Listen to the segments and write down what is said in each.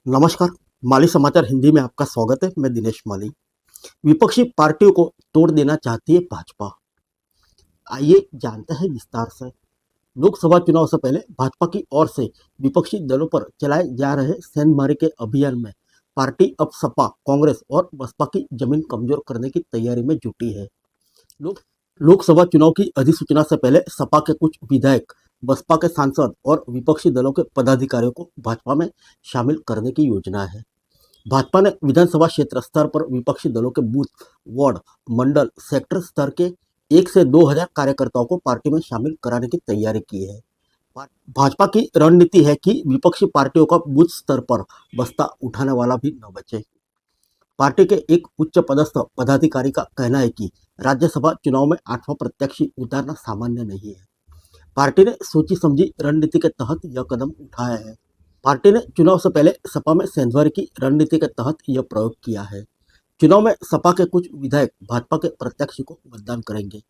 नमस्कार। माली समाचार हिंदी में आपका स्वागत है। मैं दिनेश माली। विपक्षी पार्टियों को तोड़ देना चाहती है भाजपा। आइए जानते हैं विस्तार से। लोकसभा चुनाव से पहले भाजपा की ओर से विपक्षी दलों पर चलाए जा रहे सेंधमारी के अभियान में पार्टी अब सपा, कांग्रेस और बसपा की जमीन कमजोर करने की तैयारी में जुटी है। लोक लोकसभा चुनाव की अधिसूचना से पहले सपा के कुछ विधायक, बसपा के सांसद और विपक्षी दलों के पदाधिकारियों को भाजपा में शामिल करने की योजना है। भाजपा ने विधानसभा क्षेत्र स्तर पर विपक्षी दलों के बूथ, वार्ड, मंडल, सेक्टर स्तर के 1 से 2,000 कार्यकर्ताओं को पार्टी में शामिल कराने की तैयारी की है। भाजपा की रणनीति है कि विपक्षी पार्टियों का बूथ स्तर पर बस्ता उठाने वाला भी न बचे। पार्टी के एक उच्च पदस्थ पदाधिकारी का कहना है कि राज्यसभा चुनाव में 8वां प्रत्याशी उतारना सामान्य नहीं है। पार्टी ने सोची समझी रणनीति के तहत यह कदम उठाया है। पार्टी ने चुनाव से पहले सपा में सेंधमारी की रणनीति के तहत यह प्रयोग किया है। चुनाव में सपा के कुछ विधायक भाजपा के प्रत्याशी को मतदान करेंगे।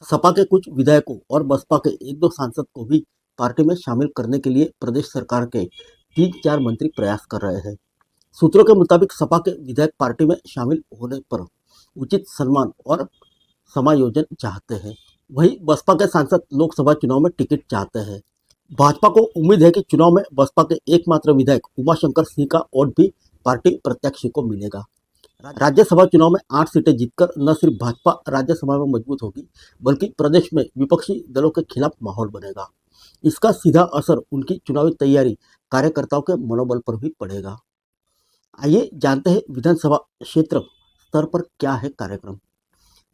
सपा के कुछ विधायकों और बसपा के 1-2 सांसद को भी पार्टी में शामिल करने के लिए प्रदेश सरकार के 3-4 मंत्री प्रयास कर रहे हैं। सूत्रों के मुताबिक सपा के विधायक पार्टी में शामिल होने पर उचित सम्मान और समायोजन चाहते हैं। वहीं बसपा के सांसद लोकसभा चुनाव में टिकट चाहते हैं। भाजपा को उम्मीद है कि चुनाव में बसपा के एकमात्र विधायक उमाशंकर सिंह का वोट भी पार्टी प्रत्याशी को मिलेगा। राज्यसभा चुनाव में 8 सीटें जीतकर न सिर्फ भाजपा राज्यसभा में मजबूत होगी, बल्कि प्रदेश में विपक्षी दलों के खिलाफ माहौल बनेगा। इसका सीधा असर उनकी चुनावी तैयारी, कार्यकर्ताओं के मनोबल पर भी पड़ेगा। आइए जानते हैं विधानसभा क्षेत्र स्तर पर क्या है कार्यक्रम।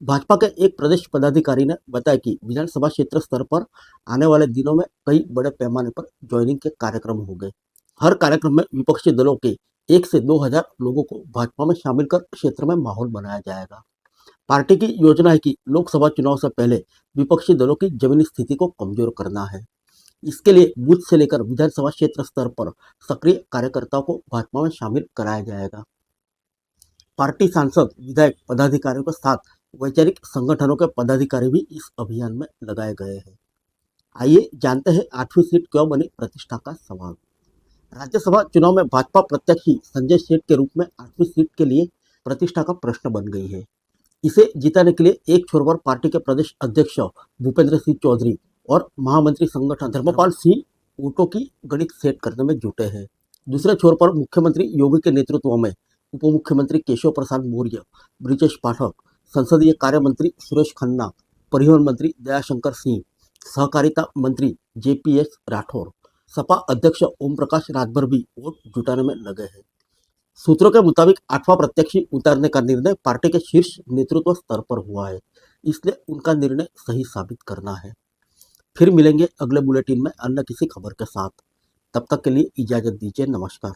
भाजपा के एक प्रदेश पदाधिकारी ने बताया कि विधानसभा क्षेत्र स्तर पर आने वाले दिनों में कई बड़े पैमाने पर ज्वाइनिंग के कार्यक्रम होंगे। हर कार्यक्रम में विपक्षी दलों के 1 से 2,000 लोगों को भाजपा में शामिल कर क्षेत्र में माहौल बनाया जाएगा। पार्टी की योजना है कि लोकसभा चुनाव से पहले विपक्षी दलों की जमीनी स्थिति को कमजोर करना है। इसके लिए बूथ से लेकर विधानसभा क्षेत्र स्तर पर सक्रिय कार्यकर्ताओं को भाजपा में शामिल कराया जाएगा। पार्टी सांसद, विधायक, पदाधिकारियों के साथ वैचारिक संगठनों के पदाधिकारी भी इस अभियान में लगाए गए हैं। आइए जानते हैं 8वीं सीट क्यों बनी प्रतिष्ठा का सवाल। राज्यसभा चुनाव में भाजपा प्रत्याशी संजय सेठ के रूप में 8वीं सीट के लिए प्रतिष्ठा का प्रश्न बन गई है। इसे जिताने के लिए एक छोर पर पार्टी के प्रदेश अध्यक्ष भूपेंद्र सिंह चौधरी और महामंत्री संगठन धर्मपाल सिंह वोटों की गणित सेट करने में जुटे हैं। दूसरे छोर पर मुख्यमंत्री योगी के नेतृत्व में उप मुख्यमंत्री केशव प्रसाद मौर्य, ब्रिजेश पाठक, संसदीय कार्य मंत्री सुरेश खन्ना, परिवहन मंत्री दयाशंकर सिंह, सहकारिता मंत्री जेपीएस राठौर, सपा अध्यक्ष ओम प्रकाश राजभर भी वोट जुटाने में लगे हैं। सूत्रों के मुताबिक 8वां प्रत्याशी उतारने का निर्णय पार्टी के शीर्ष नेतृत्व स्तर पर हुआ है, इसलिए उनका निर्णय सही साबित करना है। फिर मिलेंगे अगले बुलेटिन में अन्य किसी खबर के साथ। तब तक के लिए इजाजत दीजिए। नमस्कार।